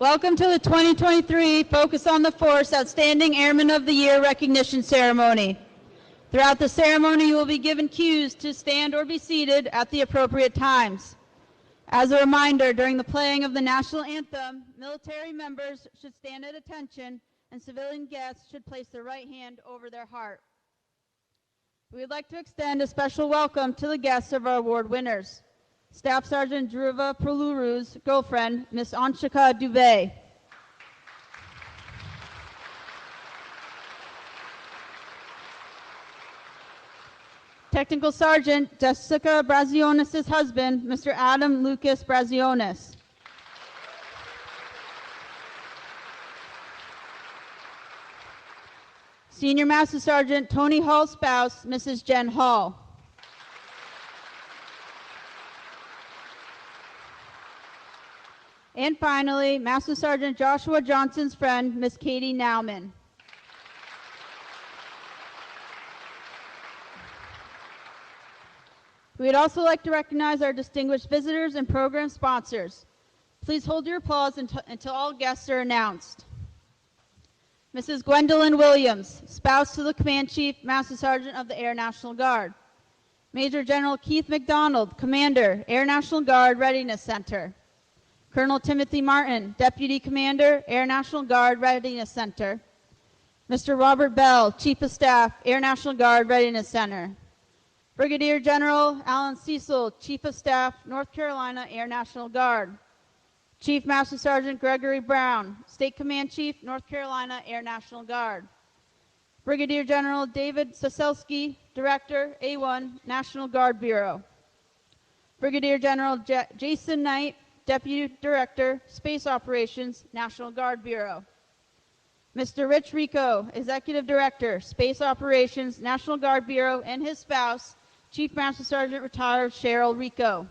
Welcome to the 2023 Focus on the Force Outstanding Airman of the Year recognition ceremony. Throughout the ceremony, you will be given cues to stand or be seated at the appropriate times. As a reminder, during the playing of the national anthem, military members should stand at attention and civilian guests should place their right hand over their heart. We would like to extend a special welcome to the guests of our award winners. Staff Sergeant Dhruva Pruluru's girlfriend, Miss Anshika Dubey. Technical Sergeant Jessica Brazionis' husband, Mr. Adam Lucas Brazionis. Senior Master Sergeant Tony Hall's spouse, Mrs. Jen Hall. And finally, Master Sergeant Joshua Johnson's friend, Miss Katie Nauman. We would also like to recognize our distinguished visitors and program sponsors. Please hold your applause until all guests are announced. Mrs. Gwendolyn Williams, spouse to the Command Chief, Master Sergeant of the Air National Guard. Major General Keith McDonald, Commander, Air National Guard Readiness Center. Colonel Timothy Martin, Deputy Commander, Air National Guard Readiness Center. Mr. Robert Bell, Chief of Staff, Air National Guard Readiness Center. Brigadier General Alan Cecil, Chief of Staff, North Carolina Air National Guard. Chief Master Sergeant Gregory Brown, State Command Chief, North Carolina Air National Guard. Brigadier General David Soselski, Director, A1, National Guard Bureau. Brigadier General Jason Knight, Deputy Director, Space Operations, National Guard Bureau. Mr. Rich Rico, Executive Director, Space Operations, National Guard Bureau, and his spouse, Chief Master Sergeant Retired Cheryl Rico.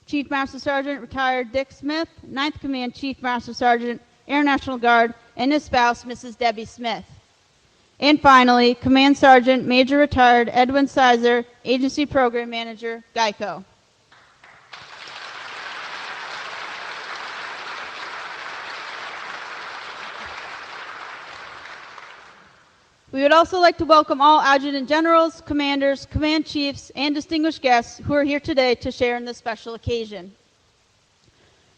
Chief Master Sergeant Retired Dick Smith, 9th Command Chief Master Sergeant, Air National Guard, and his spouse, Mrs. Debbie Smith. And finally, Command Sergeant Major Retired Edwin Sizer, Agency Program Manager, GEICO. We would also like to welcome all adjutant generals, commanders, command chiefs, and distinguished guests who are here today to share in this special occasion.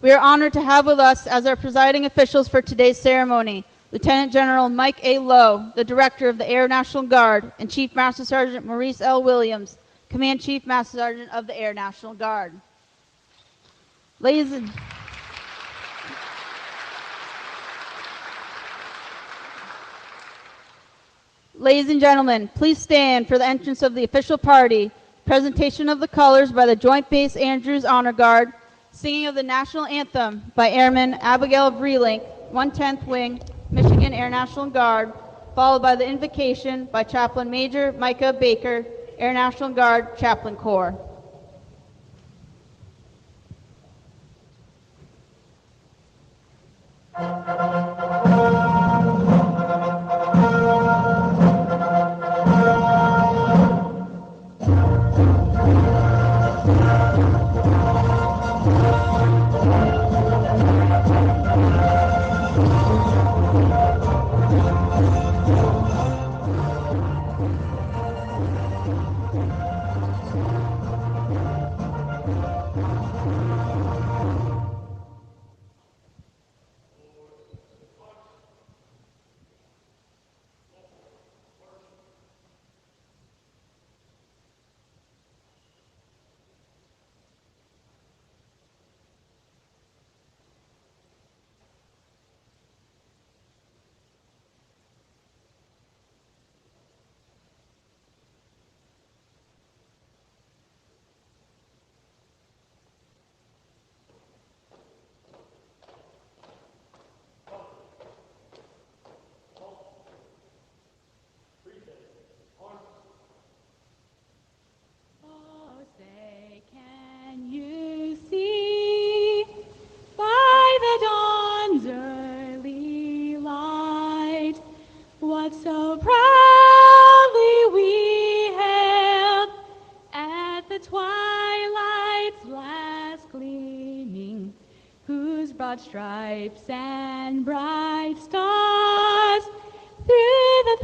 We are honored to have with us as our presiding officials for today's ceremony, Lieutenant General Mike A. Lowe, the Director of the Air National Guard, and Chief Master Sergeant Maurice L. Williams, Command Chief Master Sergeant of the Air National Guard. Ladies and gentlemen, please stand for the entrance of the official party, presentation of the colors by the Joint Base Andrews Honor Guard, singing of the national anthem by Airman Abigail Vreeling, 110th Wing, Michigan Air National Guard, followed by the invocation by Chaplain Major Micah Baker, Air National Guard Chaplain Corps. broad stripes and bright stars through the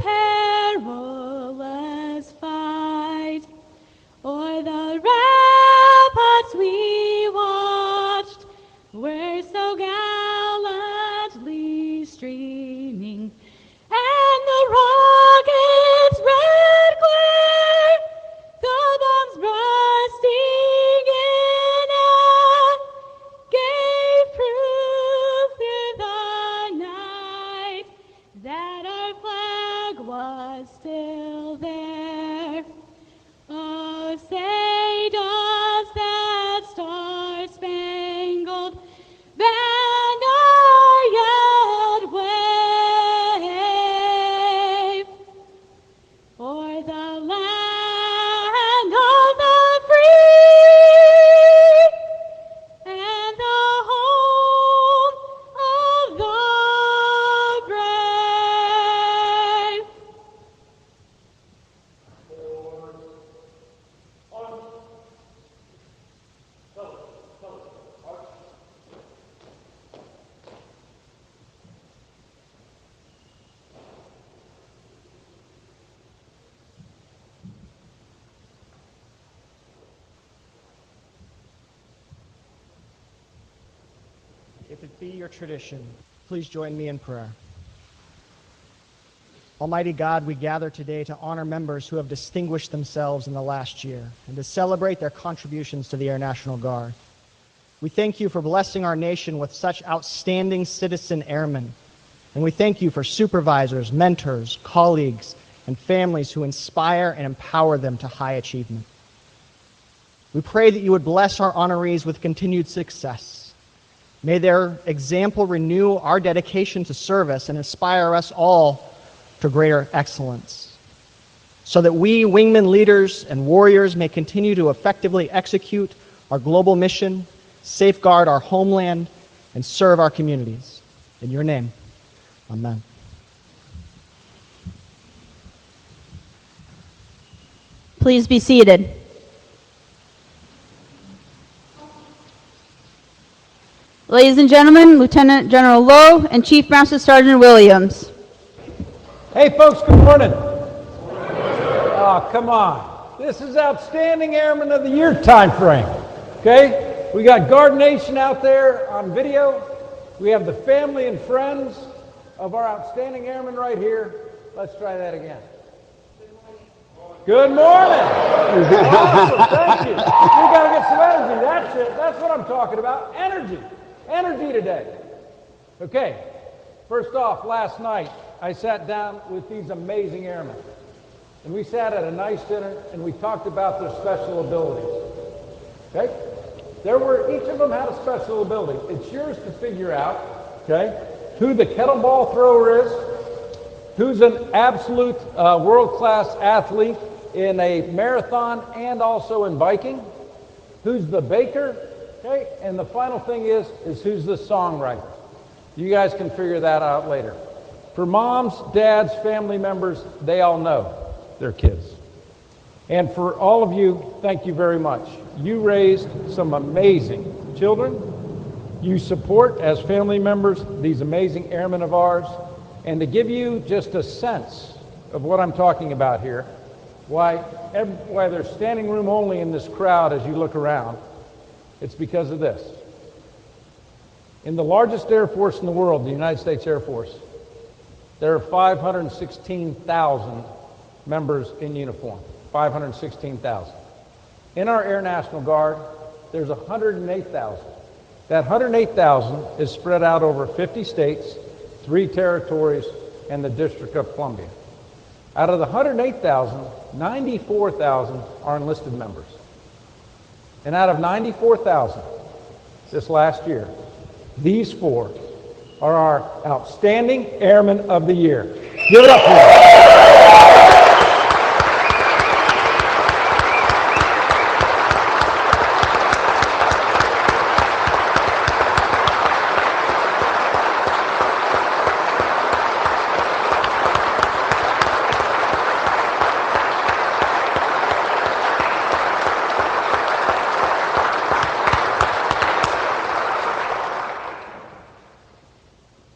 perilous fight. O'er the ramparts we watched were so gallantly streaming, and the rocket's red glare, the bombs bursting in air, gave proof through the night that our flag was still there. Oh, say does that star-spangled banner yet wave o'er the land of the free and the home of the brave? If it be your tradition, please join me in prayer. Almighty God, we gather today to honor members who have distinguished themselves in the last year and to celebrate their contributions to the Air National Guard. We thank you for blessing our nation with such outstanding citizen airmen, and we thank you for supervisors, mentors, colleagues, and families who inspire and empower them to high achievement. We pray that you would bless our honorees with continued success. May their example renew our dedication to service and inspire us all to greater excellence, so that we, wingman leaders and warriors, may continue to effectively execute our global mission, safeguard our homeland, and serve our communities. In your name, amen. Please be seated. Ladies and gentlemen, Lieutenant General Lowe and Chief Master Sergeant Williams. Hey folks, good morning. Oh, come on. This is Outstanding Airman of the Year time frame. Okay? We got Guard Nation out there on video. We have the family and friends of our outstanding airmen right here. Let's try that again. Good morning. Awesome, thank you. We got to get some energy. That's it. That's what I'm talking about. Energy. Energy today. Okay. First off, last night, I sat down with these amazing airmen. And we sat at a nice dinner and we talked about their special abilities. Okay? Each of them had a special ability. It's yours to figure out, okay, who the kettleball thrower is, who's an absolute world-class athlete in a marathon and also in biking, who's the baker, okay, and the final thing is who's the songwriter. You guys can figure that out later. For moms, dads, family members, they all know their kids. And for all of you, thank you very much. You raised some amazing children. You support, as family members, these amazing airmen of ours. And to give you just a sense of what I'm talking about here, why there's standing room only in this crowd as you look around, it's because of this. In the largest air force in the world, the United States Air Force, there are 516,000 members in uniform. 516,000. In our Air National Guard, there's 108,000. That 108,000 is spread out over 50 states, 3 territories, and the District of Columbia. Out of the 108,000, 94,000 are enlisted members. And out of 94,000 this last year, these 4 are our Outstanding Airmen of the Year. Give it up for them.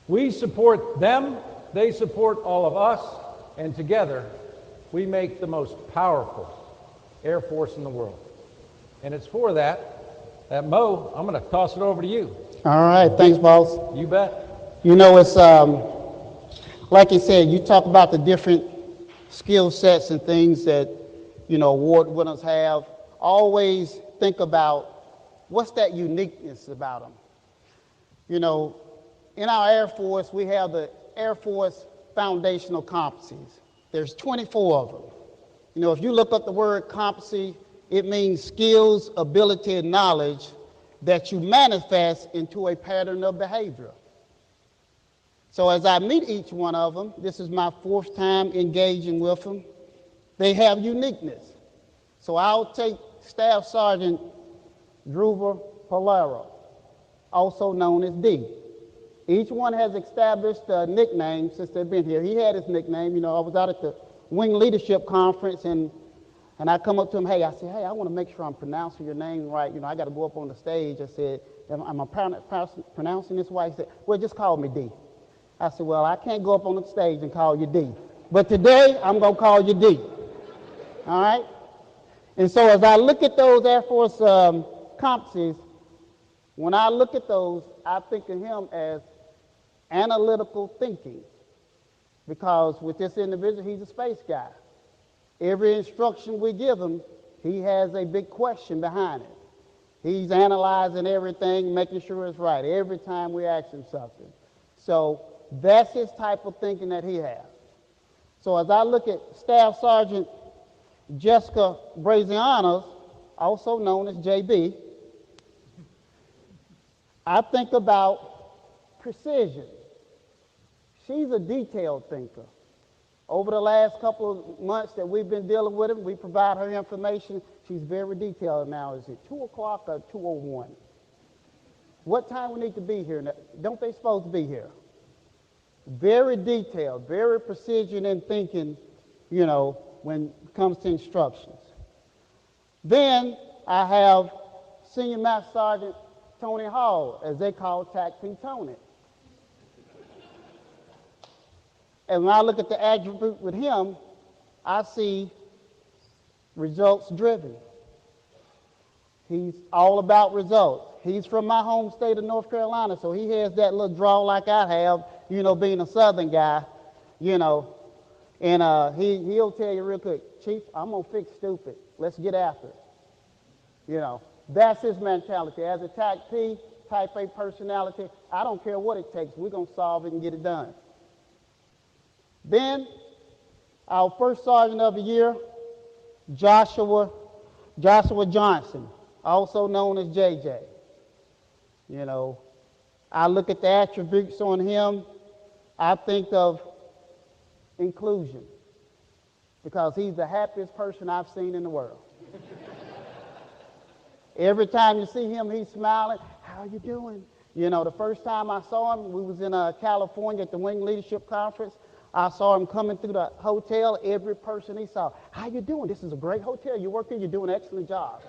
We support them, they support all of us, and together we make the most powerful Air Force in the world. And it's for that Mo, I'm going to toss it over to you. All right, thanks, boss. You bet. You know, it's like you said, you talk about the different skill sets and things that, you know, award winners have. Always think about what's that uniqueness about them. You know, in our Air Force, we have the Air Force foundational competencies. There's 24 of them. You know, if you look up the word competency, it means skills, ability, and knowledge that you manifest into a pattern of behavior. So as I meet each one of them, this is my 4th time engaging with them, they have uniqueness. So I'll take Staff Sergeant Druver Polaro, also known as D. Each one has established a nickname since they've been here. He had his nickname. You know, I was out at the Wing Leadership Conference, and I come up to him, hey, I said, hey, I want to make sure I'm pronouncing your name right. You know, I got to go up on the stage. I said, am I pronouncing this right? He said, well, just call me D. I said, well, I can't go up on the stage and call you D. But today, I'm going to call you D. All right? And so as I look at those Air Force competencies, when I look at those, I think of him as analytical thinking. Because with this individual, he's a space guy. Every instruction we give him, he has a big question behind it. He's analyzing everything, making sure it's right every time we ask him something. So that's his type of thinking that he has. So as I look at Staff Sergeant Jessica Brazianos, also known as JB, I think about precision. She's a detailed thinker. Over the last couple of months that we've been dealing with him, we provide her information. She's very detailed now. Is it 2 o'clock or 2:01? What time we need to be here? Don't they supposed to be here? Very detailed, very precision in thinking, you know, when it comes to instructions. Then I have Senior Master Sergeant Tony Hall, as they call TAC P Tony. And when I look at the attribute with him, I see results driven. He's all about results. He's from my home state of North Carolina, so he has that little draw like I have, you know, being a Southern guy, you know. And he'll tell you real quick, Chief, I'm going to fix stupid. Let's get after it. You know, that's his mentality. As a TAC P, type A personality, I don't care what it takes. We're going to solve it and get it done. Then, our first sergeant of the year, Joshua Johnson, also known as JJ. You know, I look at the attributes on him, I think of inclusion, because he's the happiest person I've seen in the world. Every time you see him, he's smiling. How are you doing? You know, the first time I saw him, we was in California at the Wing Leadership Conference. I saw him coming through the hotel. Every person he saw, how you doing? This is a great hotel. You work here, you're doing an excellent job.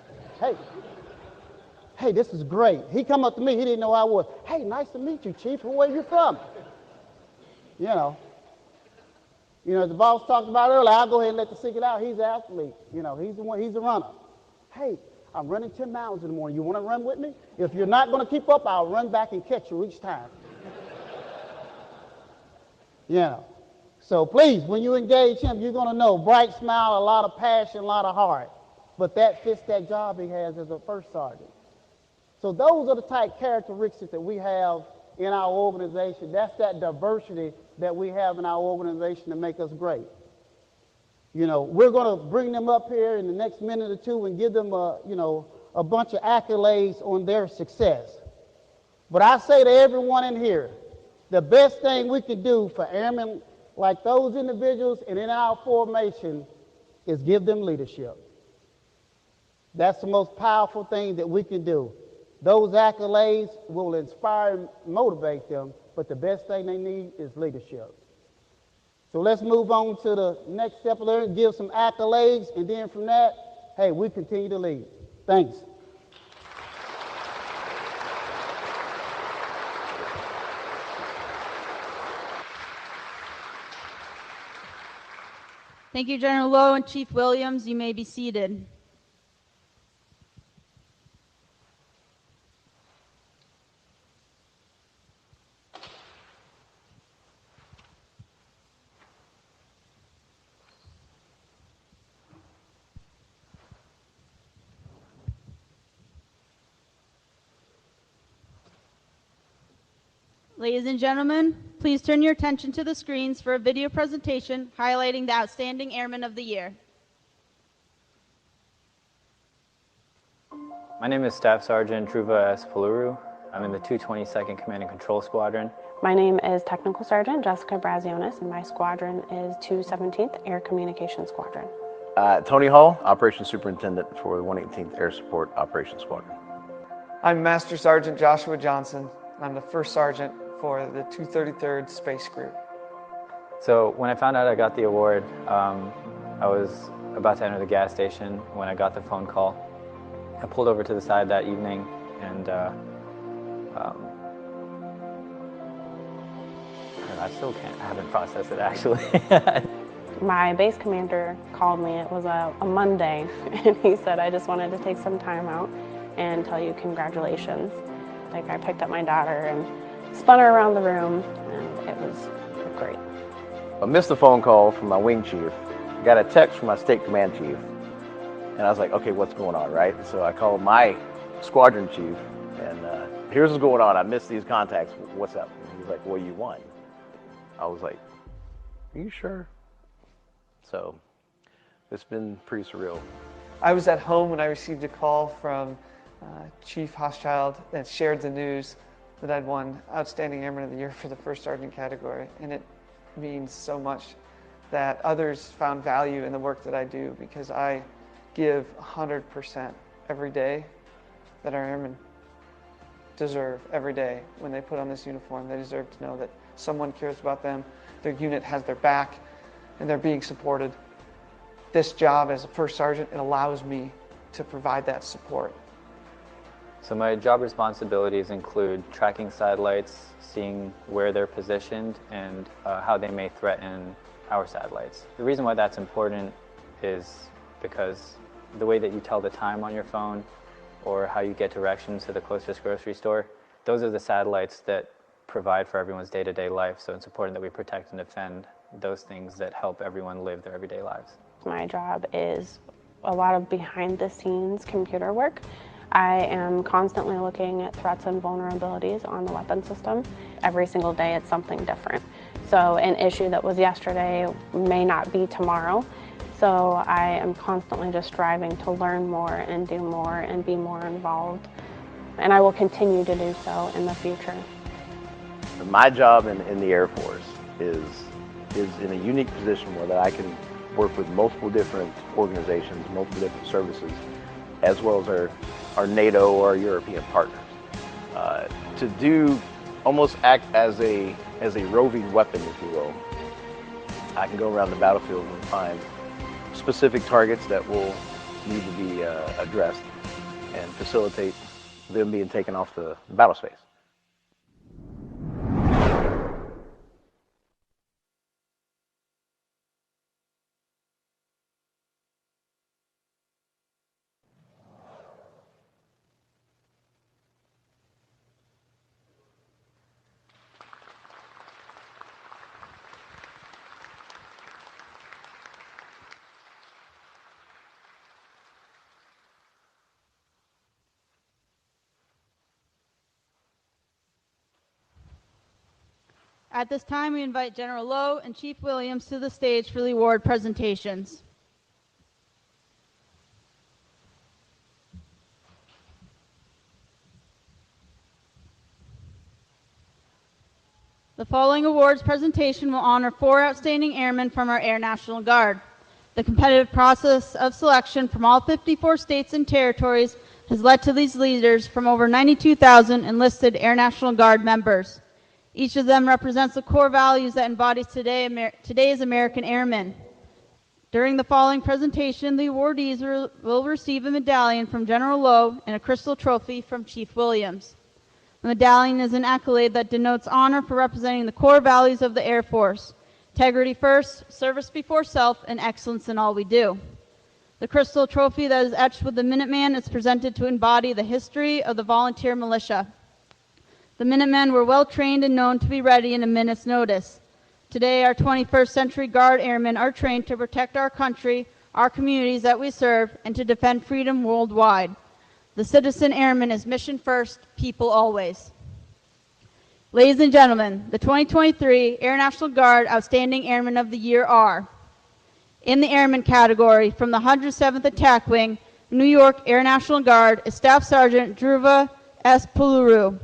Hey, this is great. He come up to me, he didn't know who I was. Hey, nice to meet you, Chief. Where are you from? You know, the boss talked about earlier, I'll go ahead and let the secret out. He's an athlete. You know, he's a runner. Hey, I'm running 10 miles in the morning. You want to run with me? If you're not going to keep up, I'll run back and catch you each time. You know. So please, when you engage him, you're going to know bright smile, a lot of passion, a lot of heart. But that fits that job he has as a first sergeant. So those are the type characteristics that we have in our organization. That's that diversity that we have in our organization to make us great. You know, we're going to bring them up here in the next minute or two and give them a bunch of accolades on their success. But I say to everyone in here, the best thing we can do for airmen like those individuals and in our formation is give them leadership. That's the most powerful thing that we can do. Those accolades will inspire and motivate them, but the best thing they need is leadership. So let's move on to the next step of learning, give some accolades, and then from that, hey, we continue to lead. Thanks. Thank you, General Lowe and Chief Williams. You may be seated. Ladies and gentlemen, please turn your attention to the screens for a video presentation highlighting the Outstanding Airman of the Year. My name is Staff Sergeant Dhruva S. Paluru. I'm in the 222nd Command and Control Squadron. My name is Technical Sergeant Jessica Brazionis, and my squadron is 217th Air Communications Squadron. Tony Hall, Operations Superintendent for the 118th Air Support Operations Squadron. I'm Master Sergeant Joshua Johnson. I'm the First Sergeant for the 233rd Space Group. So when I found out I got the award, I was about to enter the gas station when I got the phone call. I pulled over to the side that evening and I haven't processed it actually. My base commander called me. It was a Monday, and he said, I just wanted to take some time out and tell you congratulations. Like, I picked up my daughter and spun her around the room, and it was great. I missed a phone call from my wing chief, got a text from my state command chief, and I was like, okay, what's going on, right? So I called my squadron chief, and here's what's going on. I missed these contacts. What's up? And he's like, well, you won. I was like, are you sure? So it's been pretty surreal. I was at home when I received a call from Chief Hochschild that shared the news that I'd won Outstanding Airman of the Year for the First Sergeant category. And it means so much that others found value in the work that I do, because I give 100% every day that our airmen deserve every day when they put on this uniform. They deserve to know that someone cares about them, their unit has their back, and they're being supported. This job as a First Sergeant, it allows me to provide that support. So my job responsibilities include tracking satellites, seeing where they're positioned, and how they may threaten our satellites. The reason why that's important is because the way that you tell the time on your phone or how you get directions to the closest grocery store, those are the satellites that provide for everyone's day-to-day life. So it's important that we protect and defend those things that help everyone live their everyday lives. My job is a lot of behind-the-scenes computer work. I am constantly looking at threats and vulnerabilities on the weapon system. Every single day it's something different. So an issue that was yesterday may not be tomorrow. So I am constantly just striving to learn more and do more and be more involved. And I will continue to do so in the future. My job in the Air Force is in a unique position where that I can work with multiple different organizations, multiple different services, as well as our NATO or our European partners. To almost act as a roving weapon, if you will. I can go around the battlefield and find specific targets that will need to be addressed and facilitate them being taken off the battle space. At this time, we invite General Lowe and Chief Williams to the stage for the award presentations. The following awards presentation will honor 4 outstanding airmen from our Air National Guard. The competitive process of selection from all 54 states and territories has led to these leaders from over 92,000 enlisted Air National Guard members. Each of them represents the core values that embodies today's American airmen. During the following presentation, the awardees will receive a medallion from General Lowe and a crystal trophy from Chief Williams. The medallion is an accolade that denotes honor for representing the core values of the Air Force, integrity first, service before self, and excellence in all we do. The crystal trophy that is etched with the Minuteman is presented to embody the history of the volunteer militia. The Minutemen were well trained and known to be ready in a minute's notice. Today, our 21st Century Guard Airmen are trained to protect our country, our communities that we serve, and to defend freedom worldwide. The Citizen Airman is mission first, people always. Ladies and gentlemen, the 2023 Air National Guard Outstanding Airmen of the Year are: in the Airman category, from the 107th Attack Wing, New York Air National Guard, is Staff Sergeant Dhruva S. Puluru.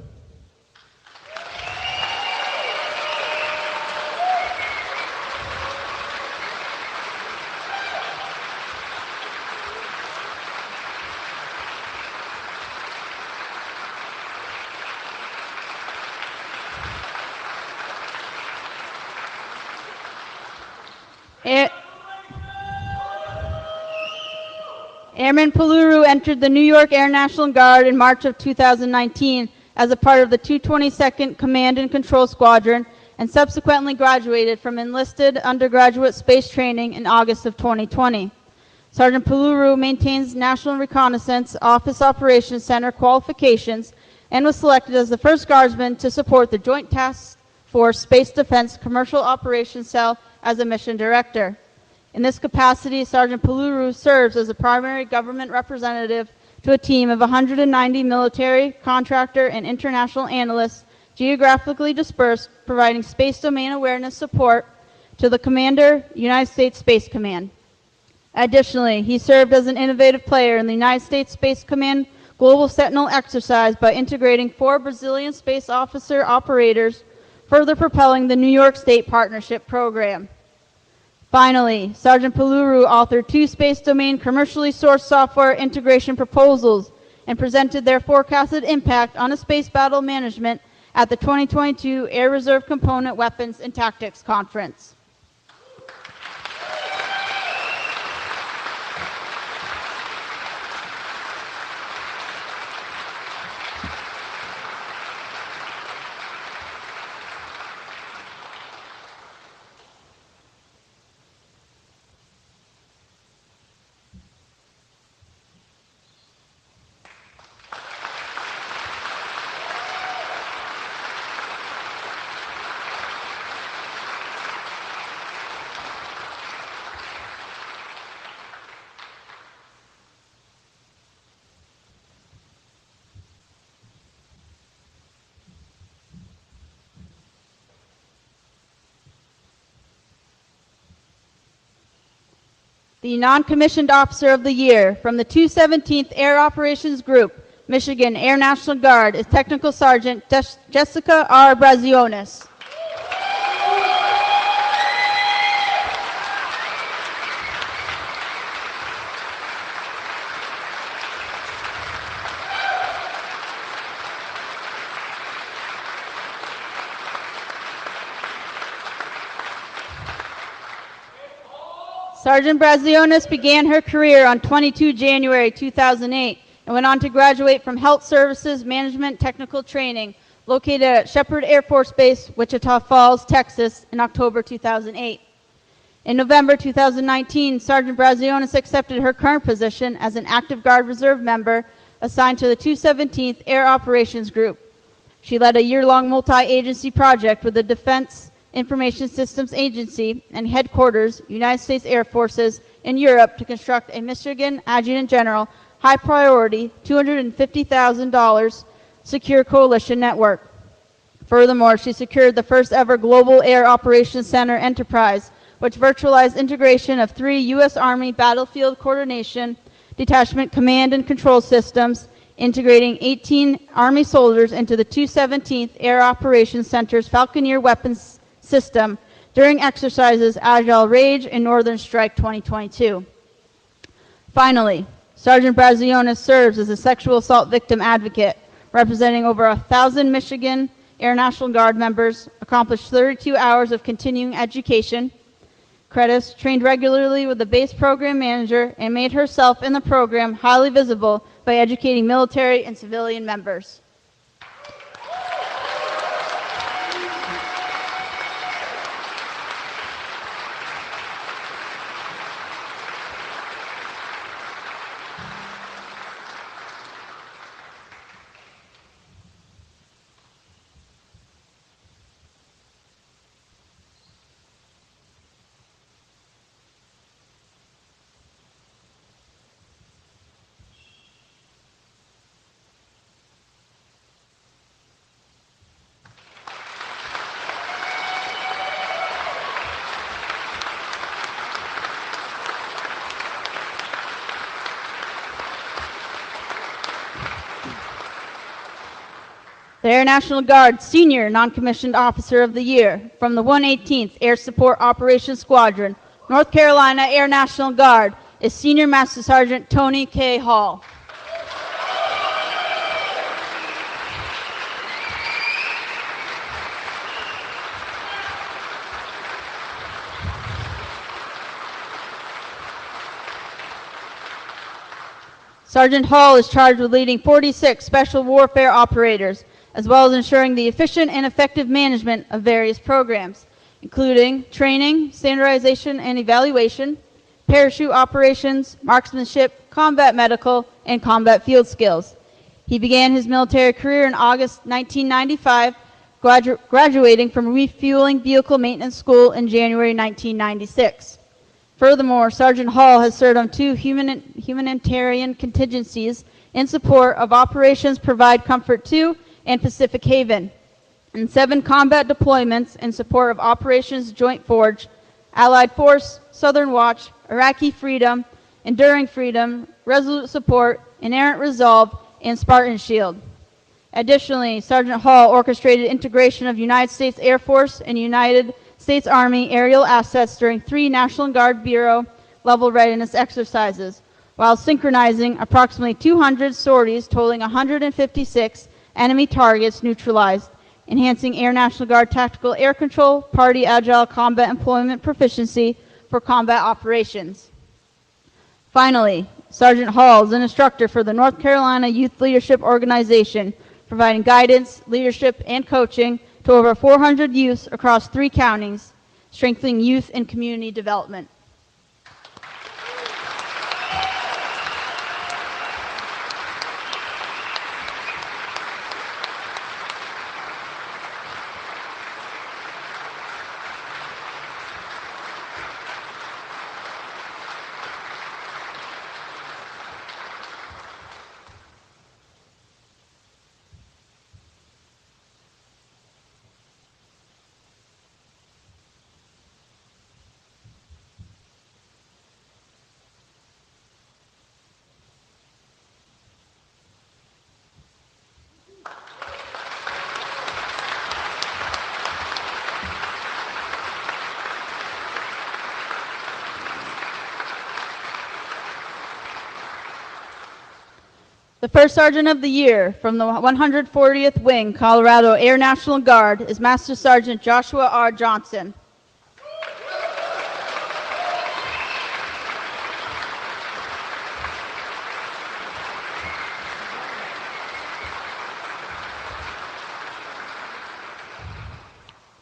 Airman Puluru entered the New York Air National Guard in March of 2019 as a part of the 222nd Command and Control Squadron and subsequently graduated from enlisted undergraduate space training in August of 2020. Sergeant Puluru maintains National Reconnaissance Office Operations Center qualifications and was selected as the first guardsman to support the Joint Task Force Space Defense Commercial Operations Cell as a mission director. In this capacity, Sergeant Puluru serves as a primary government representative to a team of 190 military, contractor, and international analysts geographically dispersed, providing space domain awareness support to the Commander, United States Space Command. Additionally, he served as an innovative player in the United States Space Command Global Sentinel exercise by integrating 4 Brazilian space officer operators, further propelling the New York State Partnership Program. Finally, Sergeant Puluru authored 2 space domain commercially sourced software integration proposals and presented their forecasted impact on a space battle management at the 2022 Air Reserve Component Weapons and Tactics Conference. The Non-Commissioned Officer of the Year from the 217th Air Operations Group, Michigan Air National Guard, is Technical Sergeant Jessica R. Braziones. Sergeant Braziones began her career on 22 January 2008 and went on to graduate from Health Services Management Technical Training located at Shepherd Air Force Base, Wichita Falls, Texas, in October 2008. In November 2019, Sergeant Braziones accepted her current position as an active Guard Reserve member assigned to the 217th Air Operations Group. She led a year-long multi-agency project with the Defense Information Systems Agency and headquarters, United States Air Forces, in Europe to construct a Michigan Adjutant General high-priority $250,000 secure coalition network. Furthermore, she secured the first ever Global Air Operations Center enterprise, which virtualized integration of 3 U.S. Army battlefield coordination detachment command and control systems, integrating 18 Army soldiers into the 217th Air Operations Center's Falconeer weapons system during exercises Agile Rage and Northern Strike 2022. Finally, Sergeant Braziones serves as a sexual assault victim advocate, representing over 1,000 Michigan Air National Guard members, accomplished 32 hours of continuing education credits, trained regularly with the base program manager, and made herself in the program highly visible by educating military and civilian members. The Air National Guard Senior Non-Commissioned Officer of the Year from the 118th Air Support Operations Squadron, North Carolina Air National Guard, is Senior Master Sergeant Tony K. Hall. Sergeant Hall is charged with leading 46 special warfare operators, as well as ensuring the efficient and effective management of various programs, including training, standardization and evaluation, parachute operations, marksmanship, combat medical, and combat field skills. He began his military career in August 1995, graduating from Refueling Vehicle Maintenance School in January 1996. Furthermore, Sergeant Hall has served on 2 humanitarian contingencies in support of Operations Provide Comfort 2 and Pacific Haven, and 7 combat deployments in support of Operations Joint Forge, Allied Force, Southern Watch, Iraqi Freedom, Enduring Freedom, Resolute Support, Inerrant Resolve, and Spartan Shield. Additionally, Sergeant Hall orchestrated integration of United States Air Force and United States Army aerial assets during 3 National Guard Bureau level readiness exercises, while synchronizing approximately 200 sorties totaling 156 enemy targets neutralized, enhancing Air National Guard tactical air control, party agile combat employment proficiency for combat operations. Finally, Sergeant Hall is an instructor for the North Carolina Youth Leadership Organization, providing guidance, leadership, and coaching to over 400 youths across 3 counties, strengthening youth and community development. The first Sergeant of the Year from the 140th Wing, Colorado Air National Guard, is Master Sergeant Joshua R. Johnson.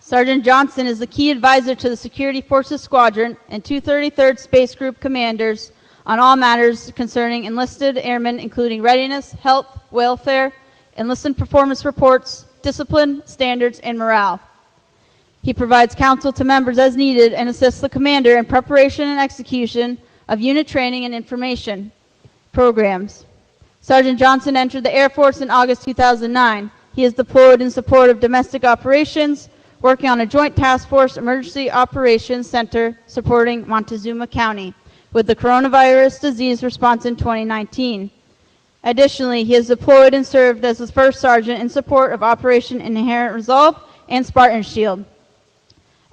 Sergeant Johnson is the key advisor to the Security Forces Squadron and 233rd Space Group commanders on all matters concerning enlisted airmen, including readiness, health, welfare, enlisted performance reports, discipline, standards, and morale. He provides counsel to members as needed and assists the commander in preparation and execution of unit training and information programs. Sergeant Johnson entered the Air Force in August 2009. He is deployed in support of domestic operations, working on a Joint Task Force Emergency Operations Center supporting Montezuma County with the coronavirus disease response in 2019. Additionally, he is deployed and served as the first sergeant in support of Operation Inherent Resolve and Spartan Shield.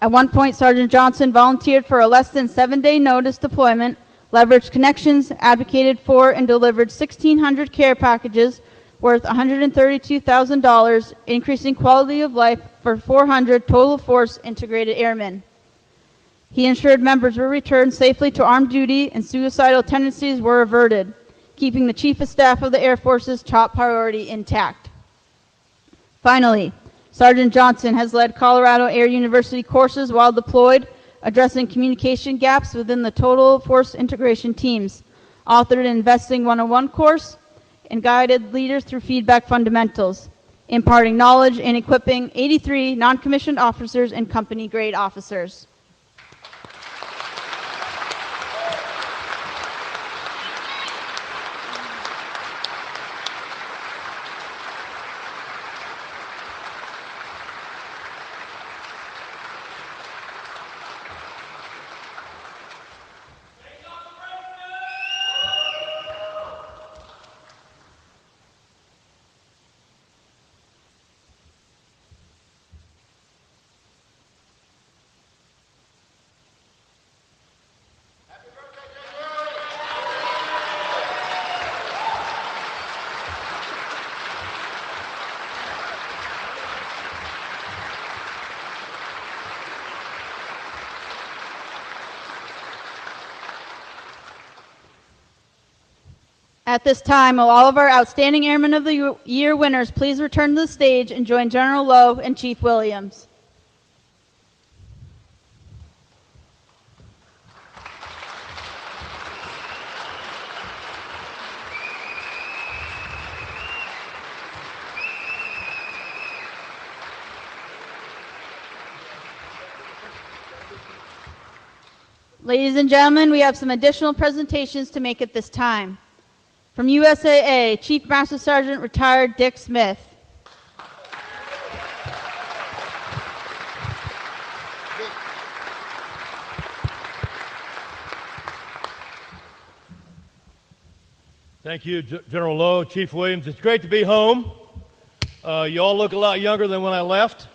At one point, Sergeant Johnson volunteered for a less than 7-day notice deployment, leveraged connections, advocated for and delivered 1,600 care packages worth $132,000, increasing quality of life for 400 total force integrated airmen. He ensured members were returned safely to armed duty and suicidal tendencies were averted, keeping the Chief of Staff of the Air Force's top priority intact. Finally, Sergeant Johnson has led Colorado Air University courses while deployed, addressing communication gaps within the total force integration teams, authored an Investing 101 course, and guided leaders through feedback fundamentals, imparting knowledge and equipping 83 non-commissioned officers and company grade officers. At this time, will all of our Outstanding Airmen of the Year winners please return to the stage and join General Lowe and Chief Williams. Ladies and gentlemen, we have some additional presentations to make at this time. From USAA, Chief Master Sergeant Retired Dick Smith. Thank you, General Lowe, Chief Williams. It's great to be home. You all look a lot younger than when I left.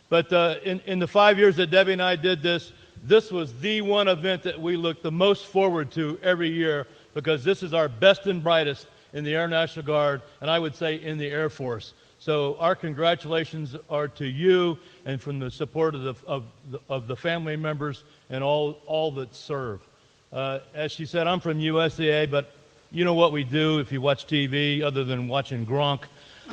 But in the 5 years that Debbie and I did this, this was the one event that we look the most forward to every year, because this is our best and brightest in the Air National Guard, and I would say in the Air Force. So our congratulations are to you, and from the support of the family members and all that serve. As she said, I'm from USAA, but you know what we do if you watch TV other than watching Gronk.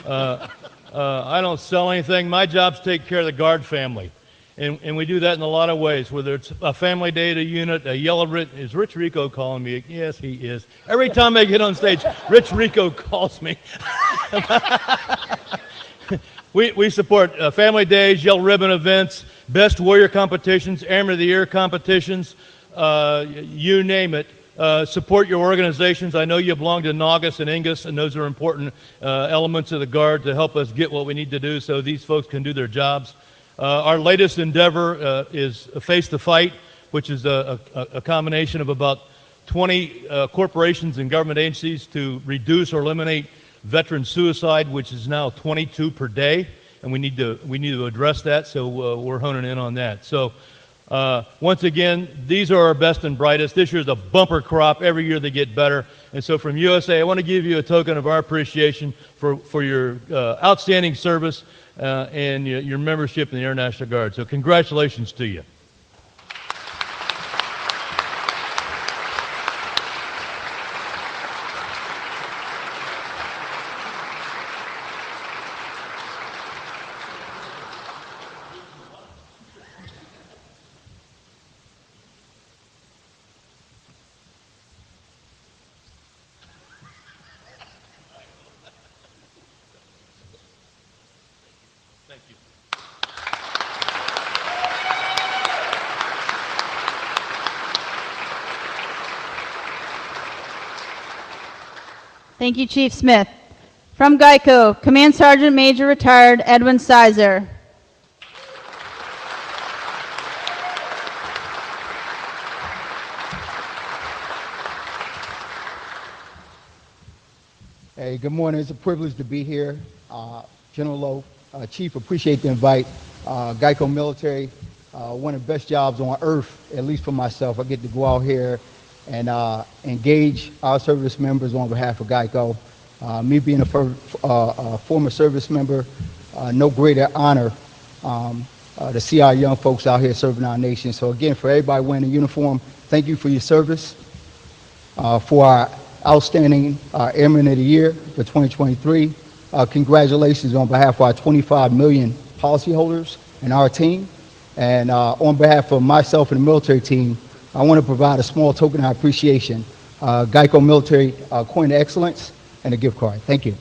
I don't sell anything. My job's to take care of the Guard family. And we do that in a lot of ways, whether it's a family day at a unit, a yellow written. Is Rich Rico calling me? Yes, he is. Every time I get on stage, Rich Rico calls me. We support family days, yellow ribbon events, best warrior competitions, Airman of the Year competitions, you name it. Support your organizations. I know you belong to NAUGUS and INGUS, and those are important elements of the Guard to help us get what we need to do so these folks can do their jobs. Our latest endeavor is Face the Fight, which is a combination of about 20 corporations and government agencies to reduce or eliminate veteran suicide, which is now 22 per day, and we need to address that. So we're honing in on that. So once again, these are our best and brightest. This year's a bumper crop. Every year they get better. And so from USA, I want to give you a token of our appreciation for your outstanding service and your membership in the Air National Guard. So congratulations to you. Thank you. Thank you, Chief Smith. From Geico, Command Sergeant Major Retired Edwin Sizer. Hey, good morning. It's a privilege to be here. General Lowe, Chief, appreciate the invite. Geico Military, one of the best jobs on earth, at least for myself. I get to go out here and engage our service members on behalf of Geico. Me being a former service member, no greater honor to see our young folks out here serving our nation. So again, for everybody wearing a uniform, thank you for your service. For our outstanding Airman of the Year for 2023, congratulations on behalf of our 25 million policyholders and our team. And on behalf of myself and the military team, I want to provide a small token of appreciation. Geico Military Coin of Excellence and a gift card. Thank you.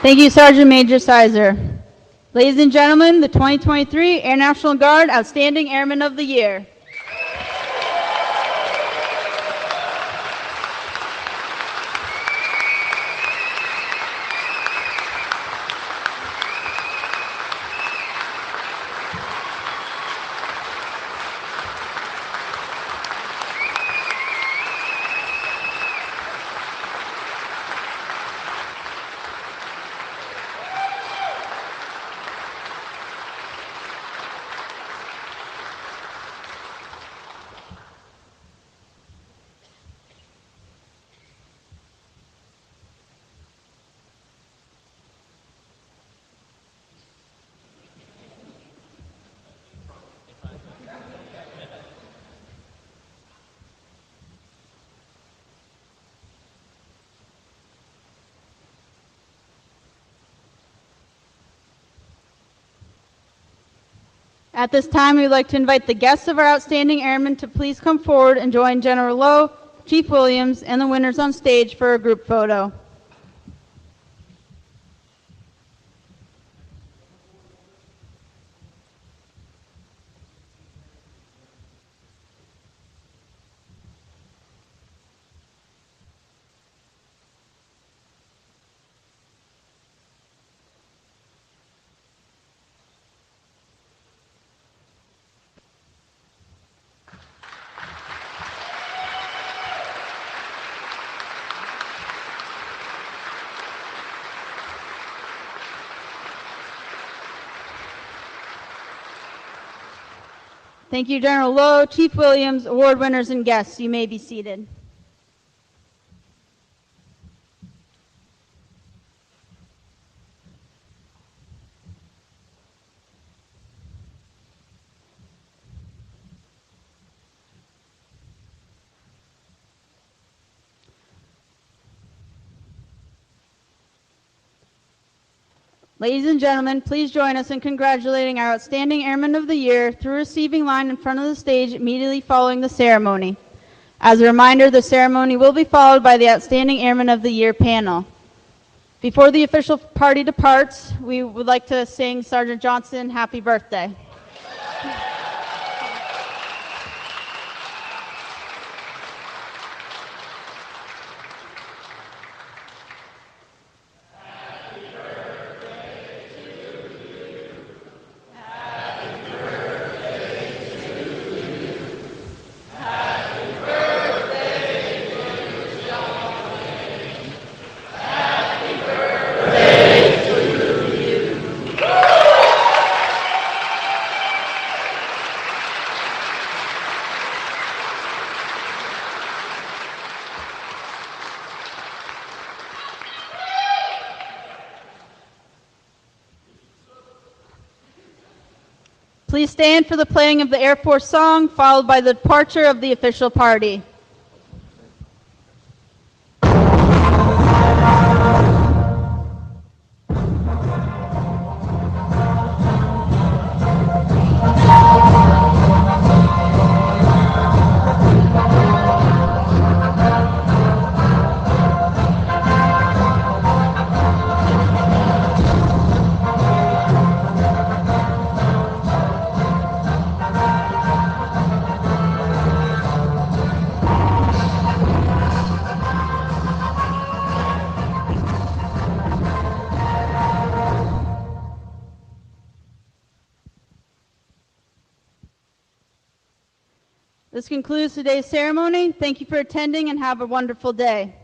Thank you, Sergeant Major Sizer. Ladies and gentlemen, the 2023 Air National Guard Outstanding Airman of the Year. At this time, we would like to invite the guests of our outstanding airmen to please come forward and join General Lowe, Chief Williams, and the winners on stage for a group photo. Thank you, General Lowe, Chief Williams, award winners, and guests. You may be seated. Ladies and gentlemen, please join us in congratulating our Outstanding Airman of the Year through receiving line in front of the stage immediately following the ceremony. As a reminder, the ceremony will be followed by the Outstanding Airman of the Year panel. Before the official party departs, we would like to sing Sergeant Johnson, Happy Birthday. Please stand for the playing of the Air Force song, followed by the departure of the official party. This concludes today's ceremony. Thank you for attending and have a wonderful day.